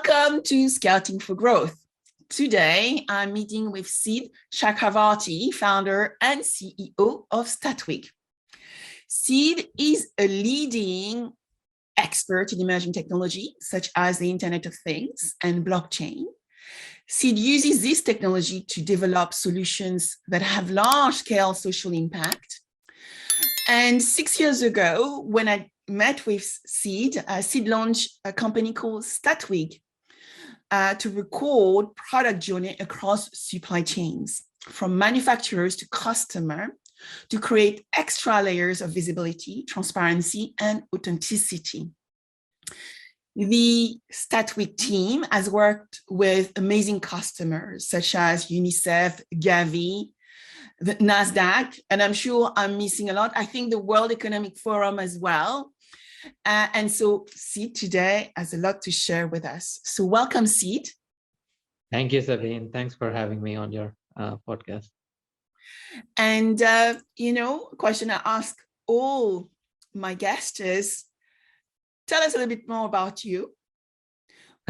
Welcome to Scouting for Growth. Today, I'm meeting with Sid Chakravarthy, founder and CEO of StaTwig. Sid is a leading expert in emerging technology, such as the Internet of Things and blockchain. Sid uses this technology to develop solutions that have large-scale social impact. And 6 years ago, when I met with Sid, Sid launched a company called StaTwig to record product journey across supply chains, from manufacturers to customer, to create extra layers of visibility, transparency, and authenticity. The StaTwig team has worked with amazing customers such as UNICEF, Gavi, the NASDAQ, and I'm sure I'm missing a lot. I think the World Economic Forum as well. And so Sid today has a lot to share with us. So welcome, Sid. Thank you, Sabine. Thanks for having me on your podcast. And, a question I ask all my guests is, tell us a little bit more about you,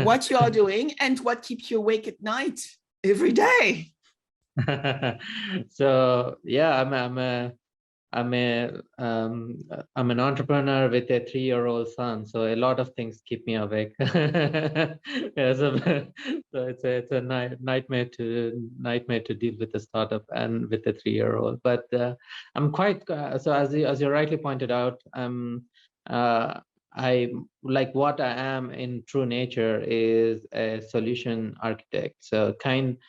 what you are doing, and what keeps you awake at night every day. So yeah, I'm an entrepreneur with a 3-year-old son, so a lot of things keep me awake. Yeah, so it's a nightmare to deal with a startup and with a 3-year-old. But I'm quite so as you rightly pointed out, I like what I am in true nature is a solution architect. So kind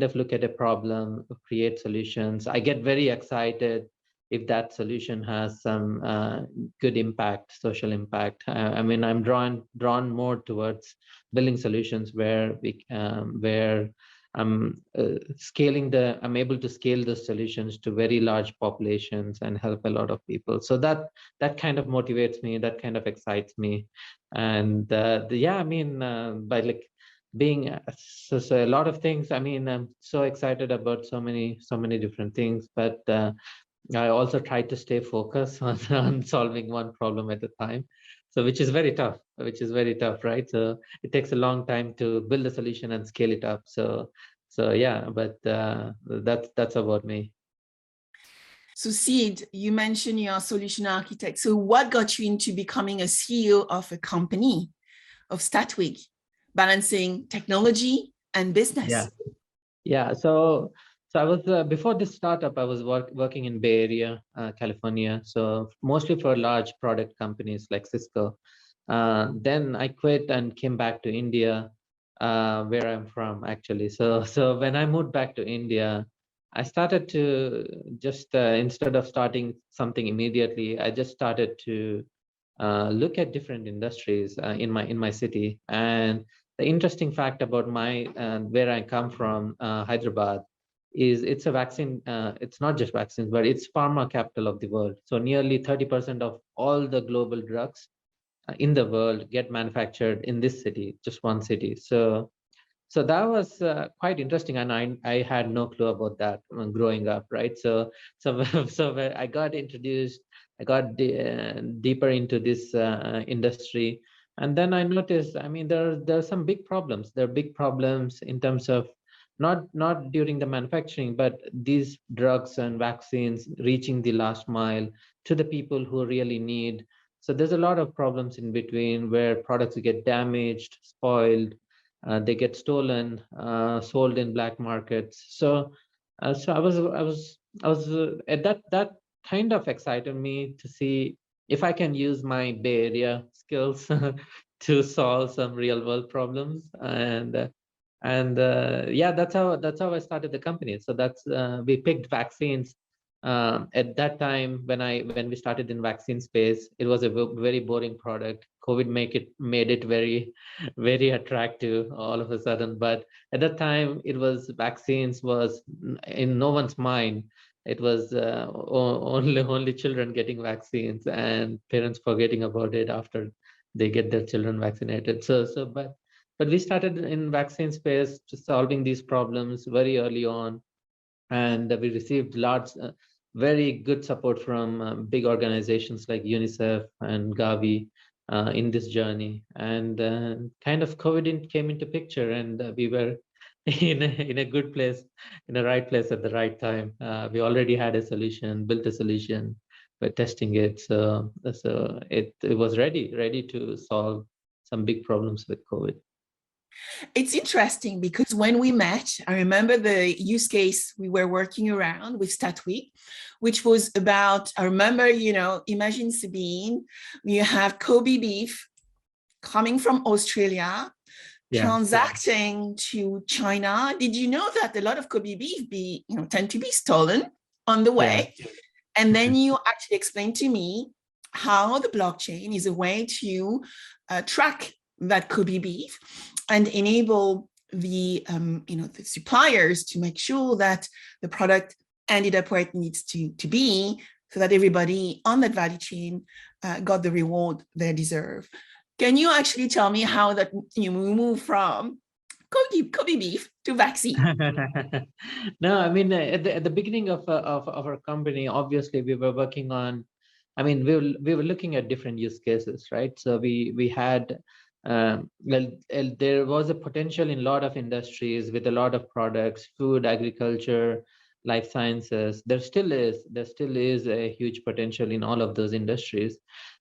of look at a problem, create solutions. I get very excited if that solution has some good impact, social impact. I mean, I'm drawn more towards building solutions where I'm I'm able to scale the solutions to very large populations and help a lot of people. So that kind of motivates me, that kind of excites me. And yeah, I mean, by like being so a lot of things. I mean, I'm so excited about so many different things, but I also try to stay focused on solving one problem at a time. So which is very tough, right? So it takes a long time to build a solution and scale it up. So yeah, but that's about me. So Sid, you mentioned you're a solution architect. So what got you into becoming a CEO of a company, of StaTwig, balancing technology and business? Yeah. So I was before this startup, I was working in Bay Area, California. So mostly for large product companies like Cisco. Then I quit and came back to India, where I'm from actually. So when I moved back to India, I started to just instead of starting something immediately, I just started to look at different industries in my city. And the interesting fact about my where I come from, Hyderabad, is it's a vaccine. It's not just vaccines, but it's pharma capital of the world. So nearly 30% of all the global drugs in the world get manufactured in this city, just one city. So that was quite interesting, and I had no clue about that when growing up, right? So when I got introduced, I got deeper into this industry, and then I noticed, I mean, there are some big problems. There are big problems in terms of not during the manufacturing, but these drugs and vaccines reaching the last mile to the people who really need. So there's a lot of problems in between where products get damaged, spoiled, they get stolen, sold in black markets. So I was at that kind of excited me to see if I can use my Bay Area skills to solve some real world problems. And yeah, that's how I started the company. So that's we picked vaccines. At that time, when we started in vaccine space, it was a very boring product. COVID made it very attractive all of a sudden. But at that time, it was vaccines was in no one's mind. It was only children getting vaccines and parents forgetting about it after they get their children vaccinated. But we started in vaccine space, just solving these problems very early on, and we received very good support from big organizations like UNICEF and Gavi. in this journey. And kind of COVID came into picture, and we were in a good place, in the right place at the right time. We already had a solution, built a solution, we're testing it. So it was ready to solve some big problems with COVID. It's interesting because when we met, I remember the use case we were working around with StaTwig, which was about, I remember, imagine Sabine, you have Kobe beef coming from Australia, transacting to China. Did you know that a lot of Kobe beef tend to be stolen on the way? And then you actually explained to me how the blockchain is a way to track that Kobe beef and enable the the suppliers to make sure that the product ended up where it needs to be, so that everybody on that value chain got the reward they deserve. Can you actually tell me how that we move from Kobe beef to vaccine? No, I mean, at the beginning of our company, obviously we were working on, I mean, we were looking at different use cases, right? So we had, well, there was a potential in a lot of industries with a lot of products, food, agriculture, life sciences. There still is a huge potential in all of those industries.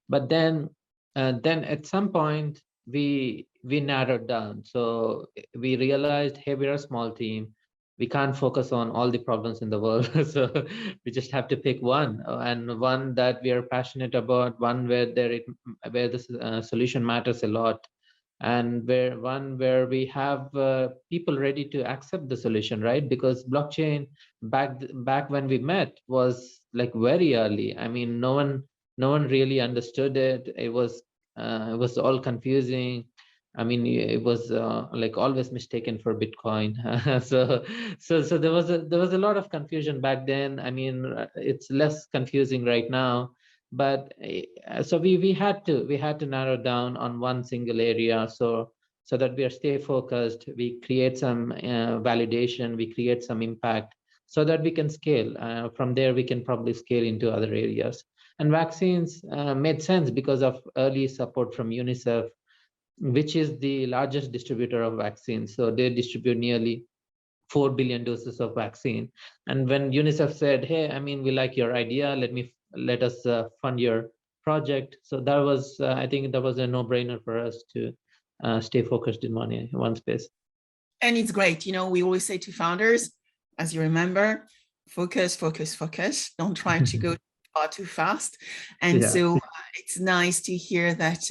But then at some point, we narrowed down. So we realized, hey, we're a small team. We can't focus on all the problems in the world. So we just have to pick one, and one that we are passionate about, one where the solution matters a lot, and where we have people ready to accept the solution, right? Because blockchain back when we met was like very early. I mean, no one really understood it. It was all confusing. I mean, it was like always mistaken for Bitcoin. So there was a lot of confusion back then. I mean, it's less confusing right now, but so we had to narrow down on one single area, so that we stay focused. We create some validation, we create some impact, so that we can scale. From there, we can probably scale into other areas. And vaccines made sense because of early support from UNICEF, which is the largest distributor of vaccines. So they distribute nearly 4 billion doses of vaccine. And when UNICEF said, hey, I mean, we like your idea, let us fund your project. So that was, I think that was a no-brainer for us to stay focused in one space. And it's great. We always say to founders, as you remember, focus, focus, focus. Don't try to go far too fast. And so it's nice to hear that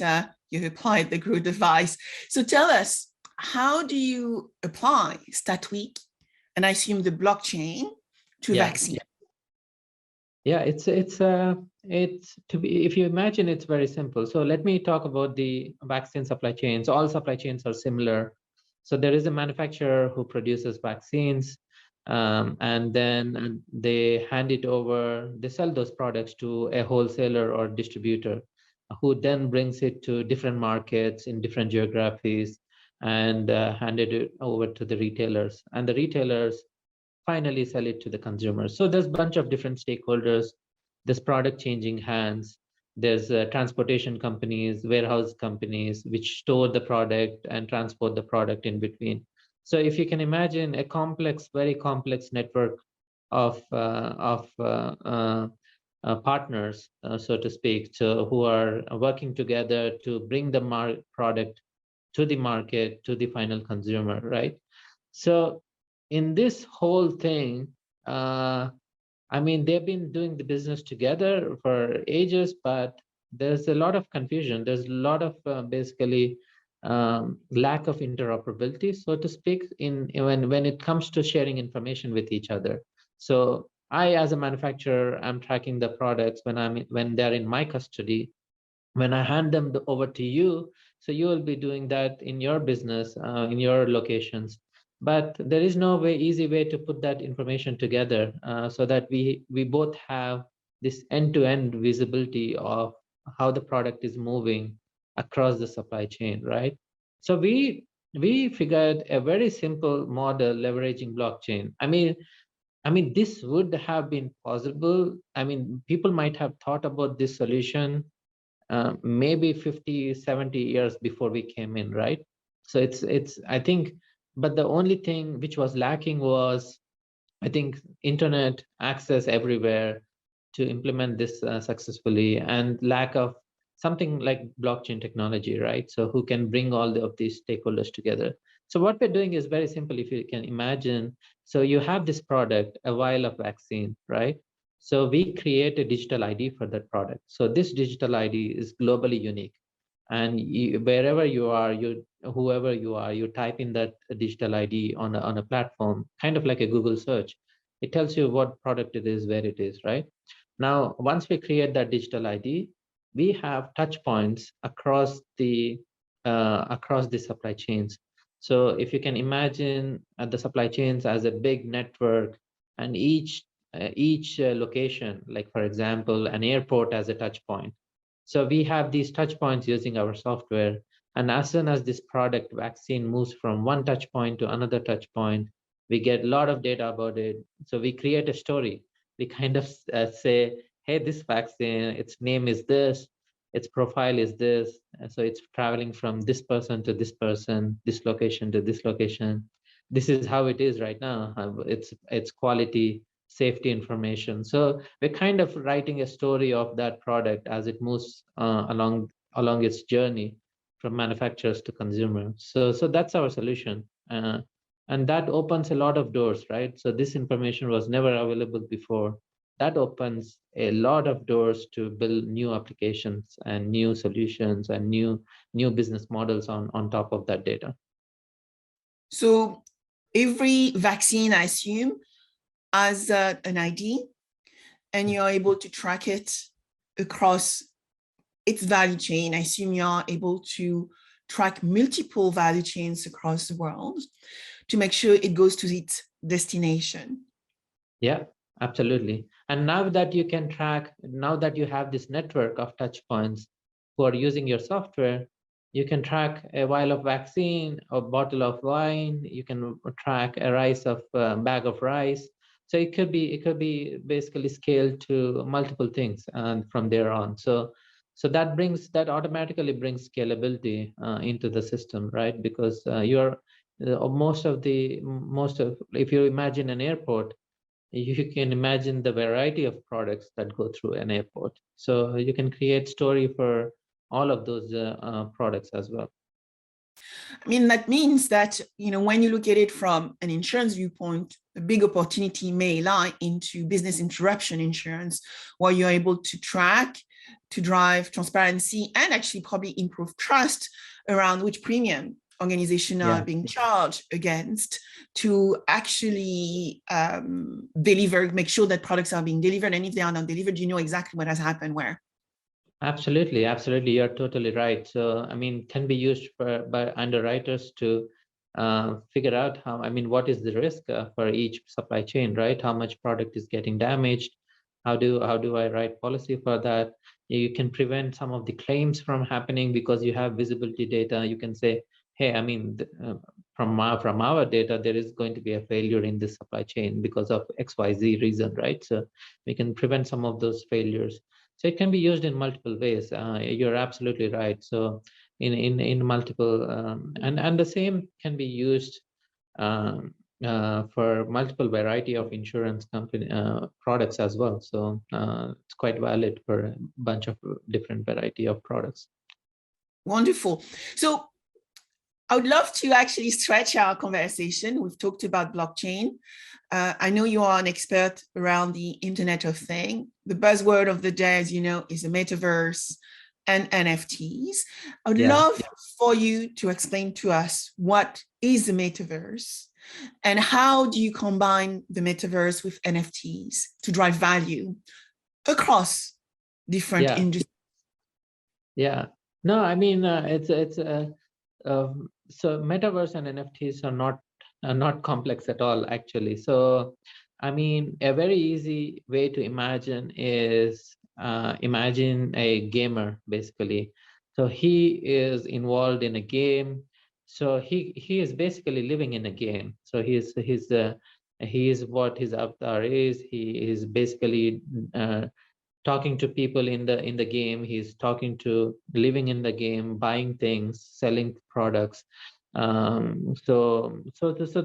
you applied the Grow device. So tell us, how do you apply StaTwig, and I assume the blockchain, to vaccine? Yeah, it's to be, if you imagine, it's very simple. So let me talk about the vaccine supply chain. So all supply chains are similar. So there is a manufacturer who produces vaccines, and then they hand it over, they sell those products to a wholesaler or distributor, who then brings it to different markets in different geographies, and handed it over to the retailers. And the retailers finally sell it to the consumers. So there's a bunch of different stakeholders. There's product changing hands. There's transportation companies, warehouse companies, which store the product and transport the product in between. So if you can imagine a complex, very complex network of partners, so to speak, so who are working together to bring the product to the market, to the final consumer, right? So in this whole thing, I mean, they've been doing the business together for ages, but there's a lot of confusion. There's a lot of basically lack of interoperability, so to speak, when it comes to sharing information with each other. So I, as a manufacturer, I'm tracking the products when they're in my custody. When I hand them over to you, so you will be doing that in your business, in your locations. But there is no easy way to put that information together, so that we both have this end-to-end visibility of how the product is moving across the supply chain, right? So we figured a very simple model leveraging blockchain. I mean, this would have been possible. I mean, people might have thought about this solution maybe 50, 70 years before we came in, right? So it's I think, but the only thing which was lacking was, I think, internet access everywhere to implement this successfully, and lack of something like blockchain technology, right? So who can bring all of these stakeholders together? So what we're doing is very simple, if you can imagine. So you have this product, a vial of vaccine, right? So we create a digital ID for that product. So this digital ID is globally unique. And wherever you are, whoever you are, you type in that digital ID on a platform, kind of like a Google search. It tells you what product it is, where it is, right? Now, once we create that digital ID, we have touch points across the supply chains. So if you can imagine the supply chains as a big network, and each location, like for example, an airport as a touch point. So we have these touch points using our software. And as soon as this product vaccine moves from one touch point to another touch point, we get a lot of data about it. So we create a story. We kind of say, hey, this vaccine, its name is this, its profile is this. So it's traveling from this person to this person, this location to this location. This is how it is right now. It's quality, safety information. So we're kind of writing a story of that product as it moves along its journey from manufacturers to consumers. So that's our solution, and that opens a lot of doors, right? So this information was never available before. That opens a lot of doors to build new applications and new solutions and new business models on top of that data. So every vaccine, I assume, has an ID, and you're able to track it across its value chain. I assume you're able to track multiple value chains across the world to make sure it goes to its destination. Yeah, absolutely. And now that you can track, now that you have this network of touch points who are using your software, you can track a vial of vaccine, a bottle of wine, you can track a bag of rice. So it could be basically scaled to multiple things and from there on. So that automatically brings scalability into the system, right? Because if you imagine an airport, you can imagine the variety of products that go through an airport. So you can create story for all of those products as well. I mean, that means that, when you look at it from an insurance viewpoint, a big opportunity may lie into business interruption insurance, where you're able to track, to drive transparency, and actually probably improve trust around which premium organizations are being charged against, to actually deliver, make sure that products are being delivered. And if they are not delivered, you know exactly what has happened where. Absolutely. You're totally right. So, I mean, can be used by underwriters to figure out what is the risk for each supply chain, right? How much product is getting damaged? How do I write policy for that? You can prevent some of the claims from happening because you have visibility data. You can say, hey, from our data, there is going to be a failure in this supply chain because of XYZ reason, right? So we can prevent some of those failures. So it can be used in multiple ways. You're absolutely right. So in multiple, and the same can be used for multiple variety of insurance company products as well. So it's quite valid for a bunch of different variety of products. Wonderful. So I would love to actually stretch our conversation. We've talked about blockchain. I know you are an expert around the Internet of Things. The buzzword of the day, as you know, is the Metaverse and NFTs. I would love for you to explain to us what is the Metaverse and how do you combine the Metaverse with NFTs to drive value across different industries? Yeah. No, I mean, so Metaverse and NFTs are not complex at all, actually. So, I mean, a very easy way to imagine is imagine a gamer, basically. So he is involved in a game. So he is basically living in a game. So he is what his avatar is. He is basically talking to people in the game. He's talking to living in the game, buying things, selling products. So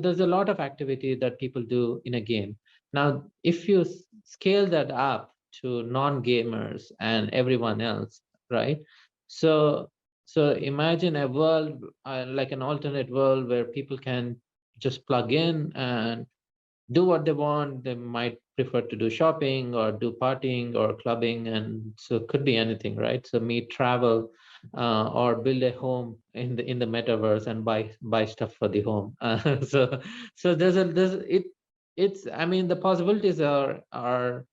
there's a lot of activity that people do in a game. Now, if you scale that up to non-gamers and everyone else, right? So imagine a world like an alternate world where people can just plug in and do what they want. They might prefer to do shopping or do partying or clubbing, and so it could be anything, right? So meet, travel, or build a home in the metaverse and buy stuff for the home. So it's, I mean, the possibilities are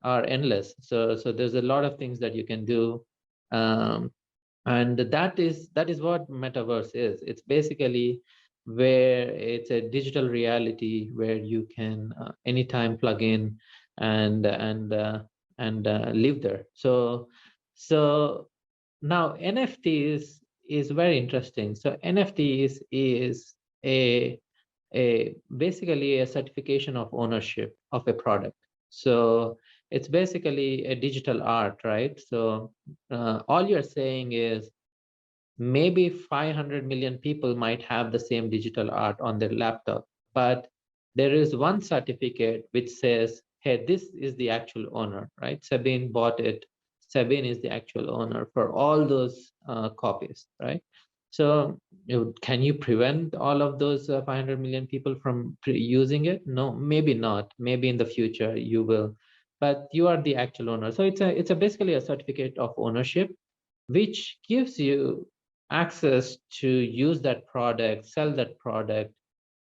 endless. So there's a lot of things that you can do. And that is what metaverse is. It's basically where it's a digital reality where you can anytime plug in and live there. So now NFTs is very interesting. So NFTs is a basically a certification of ownership of a product. So it's basically a digital art, right? So all you're saying is maybe 500 million people might have the same digital art on their laptop, but there is one certificate which says, hey, this is the actual owner, right? Sabine bought it. Sabine is the actual owner for all those copies, right? So can you prevent all of those 500 million people from using it? No, maybe not. Maybe in the future you will, but you are the actual owner. So it's a basically a certificate of ownership, which gives you access to use that product, sell that product,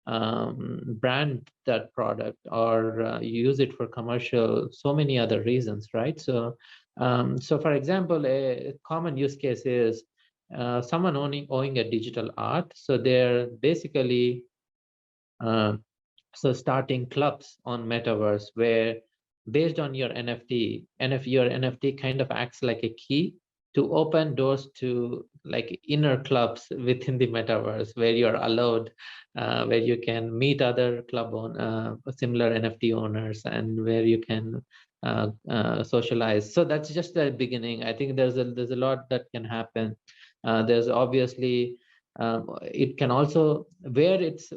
brand that product, or use it for commercial, so many other reasons, right? So for example, a common use case is someone owning a digital art. So they're basically uh, starting clubs on Metaverse where based on your NFT, your NFT kind of acts like a key to open doors to like inner clubs within the Metaverse where you're allowed, where you can meet other similar NFT owners, and where you can socialize. So that's just the beginning. I think there's a lot that can happen. There's obviously it can also where it's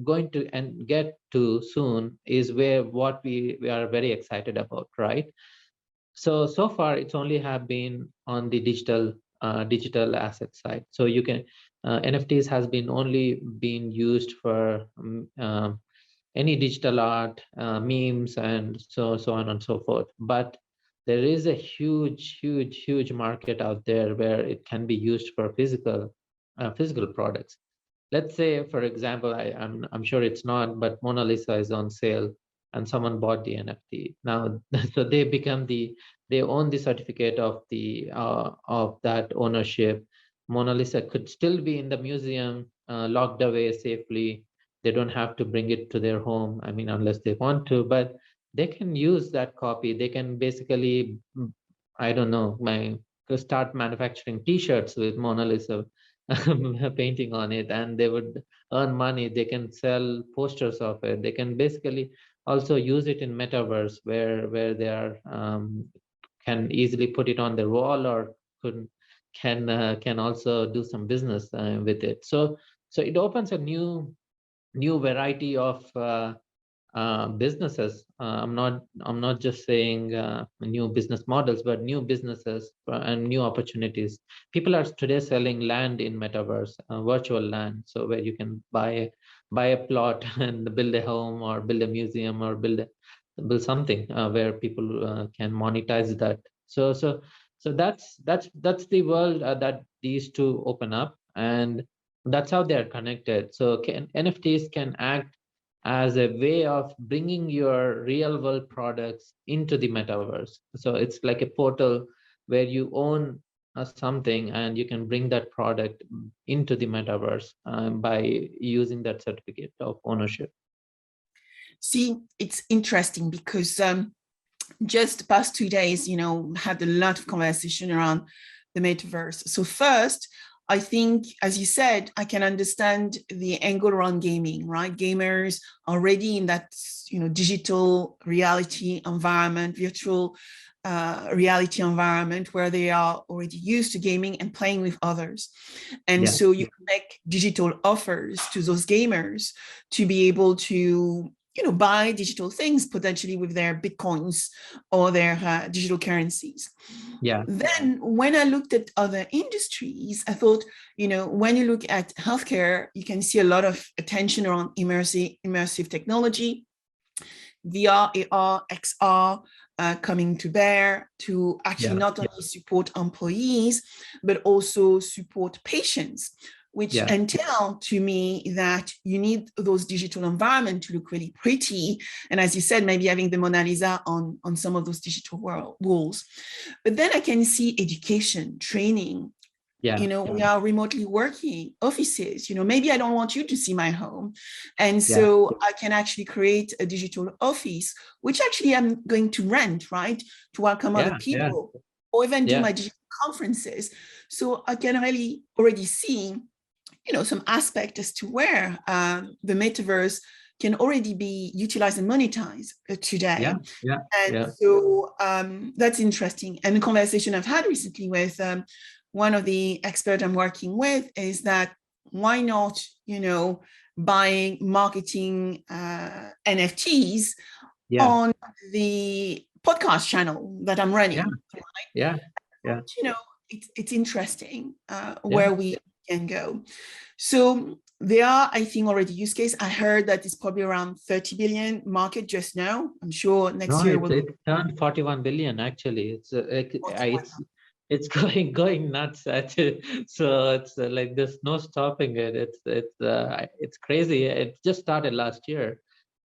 going to and get to soon is where what we are very excited about, right? So far it's only have been on the digital asset side. So you can NFTs has been only been used for any digital art, memes, and so on and so forth. But there is a huge market out there where it can be used for physical products. Let's say, for example, I'm sure it's not, but Mona Lisa is on sale, and someone bought the NFT. Now, so they own the certificate of that ownership. Mona Lisa could still be in the museum, locked away safely. They don't have to bring it to their home, I mean, unless they want to, but they can use that copy. They can basically, I don't know, start manufacturing T-shirts with Mona Lisa painting on it, and they would earn money. They can sell posters of it. They can basically also use it in Metaverse where they are can easily put it on their wall, or can also do some business with it. So it opens a new variety of businesses. I'm not just saying new business models, but new businesses and new opportunities. People are today selling land in Metaverse, virtual land, so where you can buy a plot and build a home or build a museum or build something where people can monetize that. So that's the world that these two open up, and that's how they are connected. So NFTs can act as a way of bringing your real world products into the metaverse. So it's like a portal where you own something and you can bring that product into the metaverse by using that certificate of ownership. See, it's interesting because just the past 2 days, had a lot of conversation around the metaverse. So first, I think, as you said, I can understand the angle around gaming, right? Gamers are already in that, digital reality environment, virtual reality environment where they are already used to gaming and playing with others. And so you can make digital offers to those gamers to be able to buy digital things potentially with their Bitcoins or their digital currencies. Then when I looked at other industries, I thought, when you look at healthcare, you can see a lot of attention around immersive technology, VR, AR, XR coming to bear to actually not only support employees, but also support patients, which entail to me that you need those digital environments to look really pretty. And as you said, maybe having the Mona Lisa on some of those digital walls. But then I can see education, training. We are remotely working offices, maybe I don't want you to see my home. And so I can actually create a digital office, which actually I'm going to rent, right? To welcome other people or even do my digital conferences. So I can really already see, some aspect as to where the metaverse can already be utilized and monetized today. So that's interesting. And the conversation I've had recently with one of the experts I'm working with is that why not, buying marketing NFTs on the podcast channel that I'm running. It's interesting where we can go. So there are, I think, already use case. I heard that it's probably around 30 billion market just now. I'm sure next year it's turned 41 billion actually. It's going nuts actually. So it's like there's no stopping it. It's crazy. It just started last year,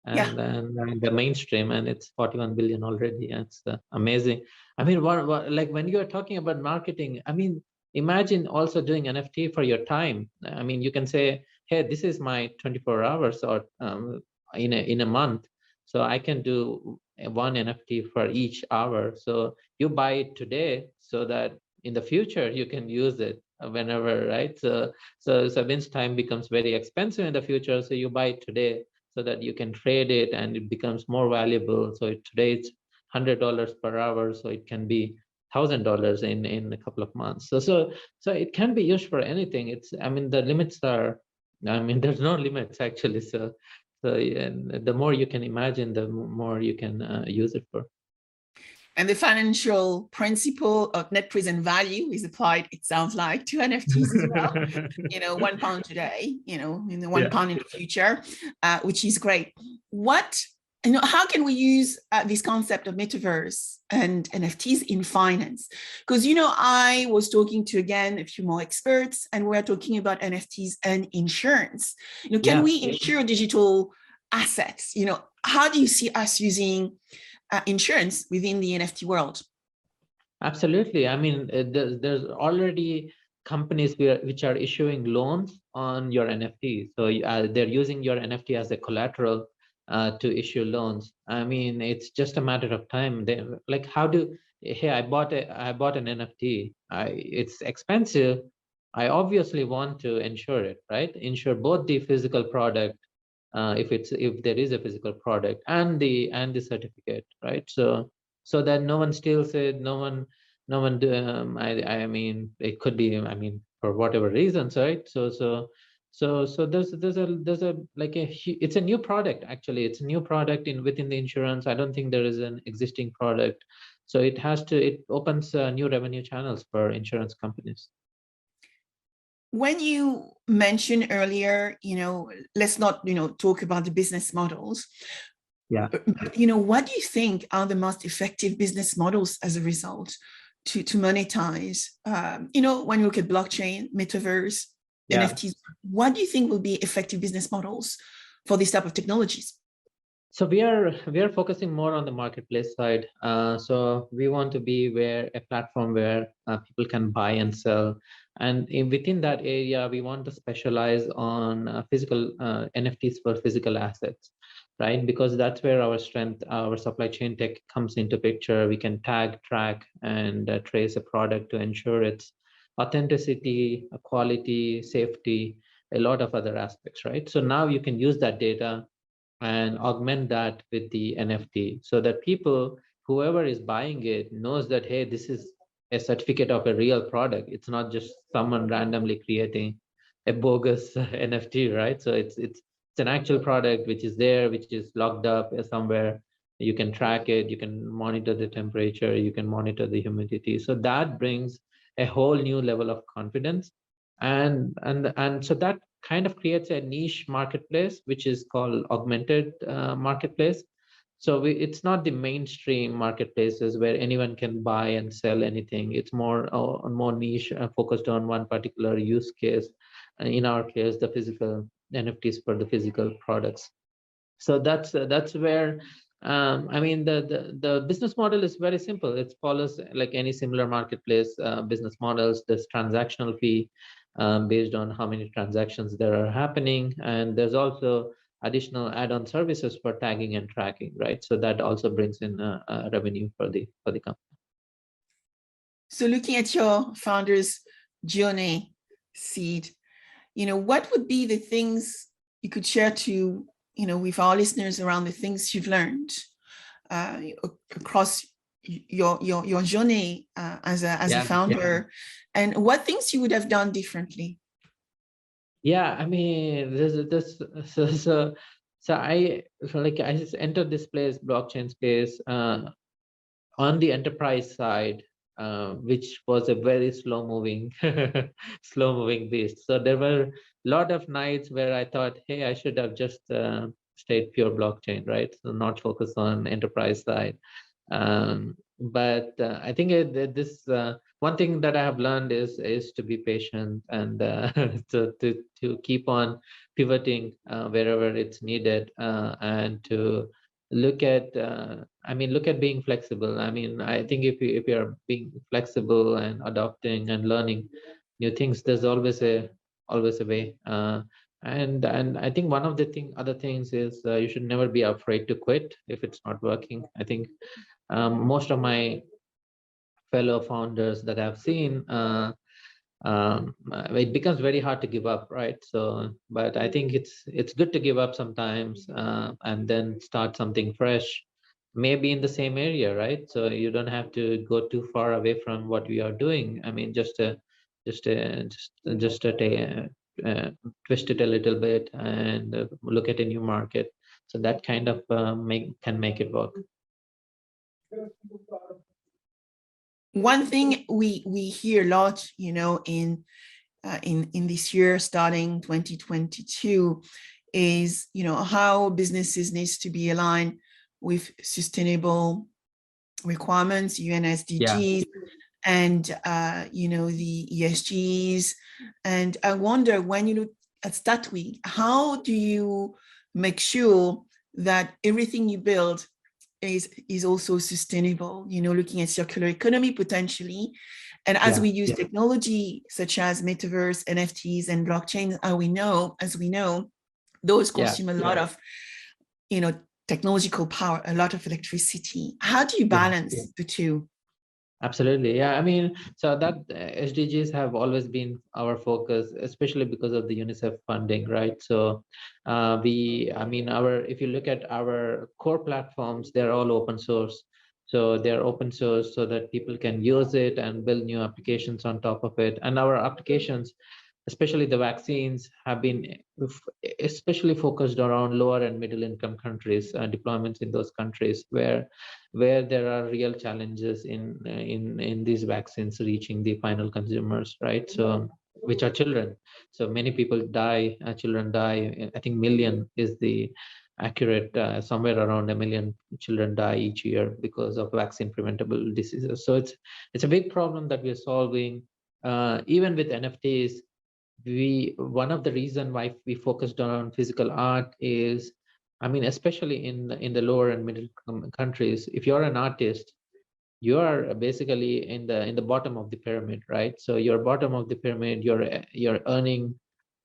and then the mainstream, and it's 41 billion already. It's amazing. I mean, what like when you're talking about marketing, I mean, imagine also doing NFT for your time. I mean, you can say, hey, this is my 24 hours or in a month, so I can do one NFT for each hour. So you buy it today so that in the future you can use it whenever, right? So Sabine's time becomes very expensive in the future, so you buy it today so that you can trade it and it becomes more valuable. So today it's $100 per hour, so it can be $1,000 in a couple of months. So it can be used for anything. I mean, the limits are, I mean, there's no limits actually. So the more you can imagine, the more you can use it for. And the financial principle of net present value is applied, it sounds like, to NFTs as well. £1 today, in the £1 in the future, which is great. How can we use this concept of metaverse and NFTs in finance? Because, I was talking to, again, a few more experts, and we're talking about NFTs and insurance. Can we insure digital assets? How do you see us using insurance within the NFT world? Absolutely. I mean, there's already companies which are issuing loans on your NFT. So they're using your NFT as a collateral to issue loans. I mean, it's just a matter of time. Like, hey, I bought an NFT. It's expensive. I obviously want to insure it, right? Insure both the physical product, if there is a physical product, and the certificate, right? So that no one steals it, no one I mean, it could be, I mean, for whatever reasons, right? So there's a like it's a new product. Actually, it's a new product within the insurance. I don't think there is an existing product, so it opens new revenue channels for insurance companies. When you mentioned earlier, let's not, talk about the business models. But, what do you think are the most effective business models as a result to monetize? When you look at blockchain, metaverse, NFTs, what do you think will be effective business models for this type of technologies? So we are focusing more on the marketplace side. So we want to be a platform where people can buy and sell. And within that area, we want to specialize on physical NFTs for physical assets, right? Because that's where our strength, our supply chain tech comes into picture. We can tag, track, and trace a product to ensure its authenticity, quality, safety, a lot of other aspects, right? So now you can use that data and augment that with the NFT so that people whoever is buying it knows that, hey, this is a certificate of a real product. It's not just someone randomly creating a bogus NFT, right? So it's an actual product which is there, which is locked up somewhere. You can track it, you can monitor the temperature, you can monitor the humidity. So that brings a whole new level of confidence. And so that kind of creates a niche marketplace, which is called augmented marketplace. So it's not the mainstream marketplaces where anyone can buy and sell anything. It's more niche, focused on one particular use case. In our case, the physical NFTs for the physical products. So that's where I mean the business model is very simple. It follows like any similar marketplace business models. There's transactional fee based on how many transactions there are happening, and there's also additional add-on services for tagging and tracking, right? So that also brings in revenue for the company. So looking at your founder's journey, Sid, what would be the things you could share to, with our listeners around the things you've learned across your journey as a founder, and what things you would have done differently? Yeah, I mean, so I just entered this blockchain space on the enterprise side, which was a very slow moving beast. So there were a lot of nights where I thought, hey, I should have just stayed pure blockchain, right? So not focus on enterprise side. But I think this one thing that I have learned is to be patient, and to keep on pivoting wherever it's needed, and to look at being flexible. I mean, I think if you're being flexible and adopting and learning new things, there's always a way. And I think one of the other things is you should never be afraid to quit if it's not working. I think most of my fellow founders that I've seen, it becomes very hard to give up, right? So, but I think it's good to give up sometimes, and then start something fresh, maybe in the same area, right? So you don't have to go too far away from what we are doing. I mean, just twist it a little bit and look at a new market. So that kind of can make it work. One thing we hear a lot, in this year, starting 2022, is how businesses needs to be aligned with sustainable requirements, UN SDGs, and the ESGs. And I wonder, when you look at StaTwig, how do you make sure that everything you build is also sustainable, looking at circular economy potentially? And as we use technology such as Metaverse, NFTs, and blockchain, as we know, those consume a lot of, technological power, a lot of electricity. How do you balance the two? Absolutely. Yeah. I mean, so that SDGs have always been our focus, especially because of the UNICEF funding, right? So if you look at our core platforms, they're all open source. So they're open source so that people can use it and build new applications on top of it. And our applications, especially the vaccines, have been especially focused around lower and middle income countries, deployments in those countries where there are real challenges in these vaccines reaching the final consumers, right? So which are children. So many people die, children die. I think million is the accurate, somewhere around 1 million children die each year because of vaccine preventable diseases. So it's a big problem that we're solving. Even with NFTs, one of the reason why we focused on physical art is, I mean, especially in the lower and middle countries, if you're an artist, you are basically in the bottom of the pyramid, right? So you're bottom of the pyramid, you're earning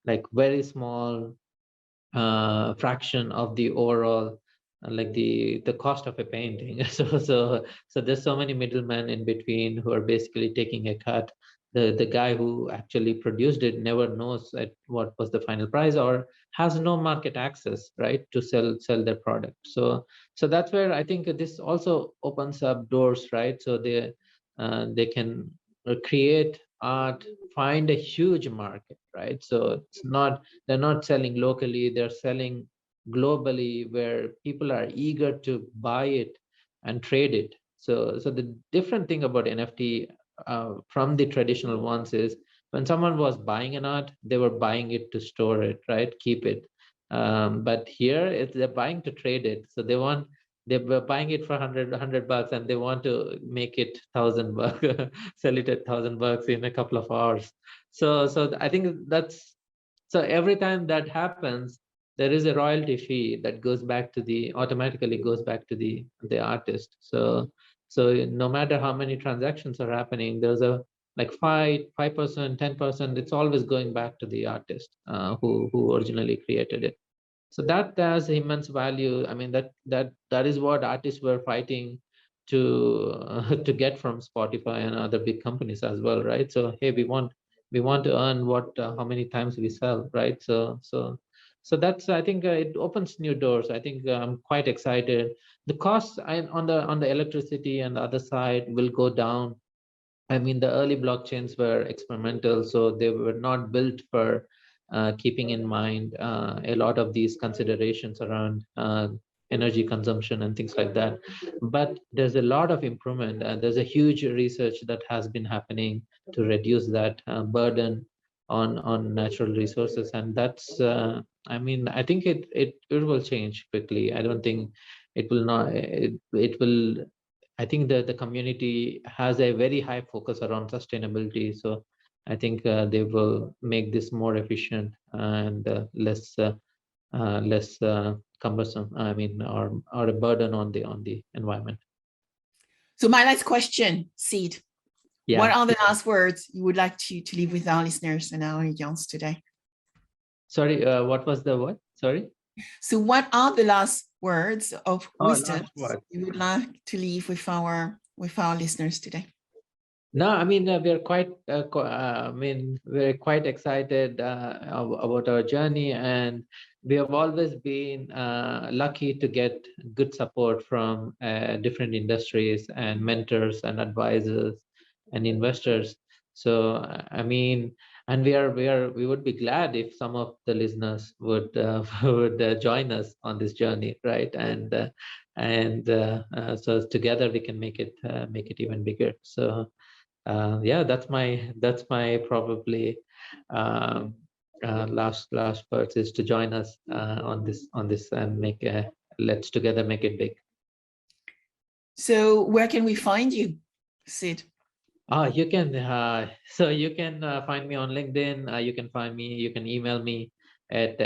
like very small fraction of the overall like the cost of a painting. So there's so many middlemen in between who are basically taking a cut. the guy who actually produced it never knows at what was the final price, or has no market access, right, to sell their product. So that's where I think this also opens up doors, right? So they can create art, find a huge market, right? So they're not selling locally, they're selling globally, where people are eager to buy it and trade it. So the different thing about NFT from the traditional ones is, when someone was buying an art, they were buying it to store it, right, keep it. But here they're buying to trade it. So they were buying it for 100 bucks, and they want to make it 1,000 bucks, sell it at 1,000 bucks in a couple of hours. So I think that's, so every time that happens, there is a royalty fee that goes back to automatically goes back to the artist. So no matter how many transactions are happening, there's a like 5%, 10%, it's always going back to the artist who originally created it. So that has immense value. I mean, that is what artists were fighting to get from Spotify and other big companies as well, right? So hey, we want to earn what how many times we sell, right? So that's, I think it opens new doors. I think I'm quite excited. The costs on the electricity and the other side will go down. I mean, the early blockchains were experimental, so they were not built for keeping in mind a lot of these considerations around energy consumption and things like that. But there's a lot of improvement, and there's a huge research that has been happening to reduce that burden on natural resources, and that's I mean, I think it will change quickly. I don't think it will not. It will. I think the community has a very high focus around sustainability. So I think they will make this more efficient and less cumbersome. I mean, or a burden on the environment. So my last question, Sid, Yeah. what are the last words you would like to leave with our listeners and our audience today? Sorry, what was the word? Sorry. So what are the last words of wisdom Last word. you would like to leave with our listeners today? No, I mean, we're quite, we're quite excited about our journey, and we have always been lucky to get good support from different industries and mentors and advisors and investors. So, I mean, and we would be glad if some of the listeners would would join us on this journey, right? And so together we can make it even bigger. So. Yeah, that's my probably last words, is to join us on this and let's together make it big. So where can we find you, Sid? You can so you can find me on LinkedIn. You can email me at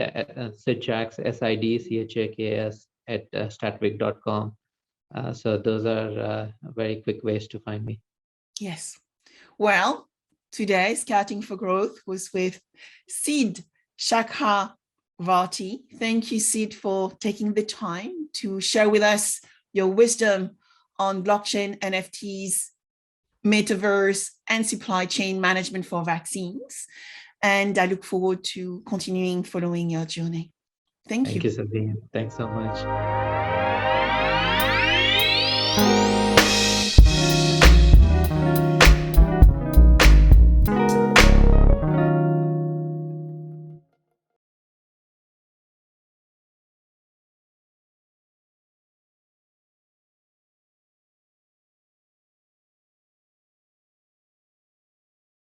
sidchaks, SIDCHAKS at StaTwig.com. So those are very quick ways to find me. Yes. Well, today Scouting for Growth was with Sid Chakravarthy. Thank you, Sid, for taking the time to share with us your wisdom on blockchain, NFTs, Metaverse, and supply chain management for vaccines. And I look forward to continuing following your journey. Thank you. Thank you, Sabine. Thanks so much.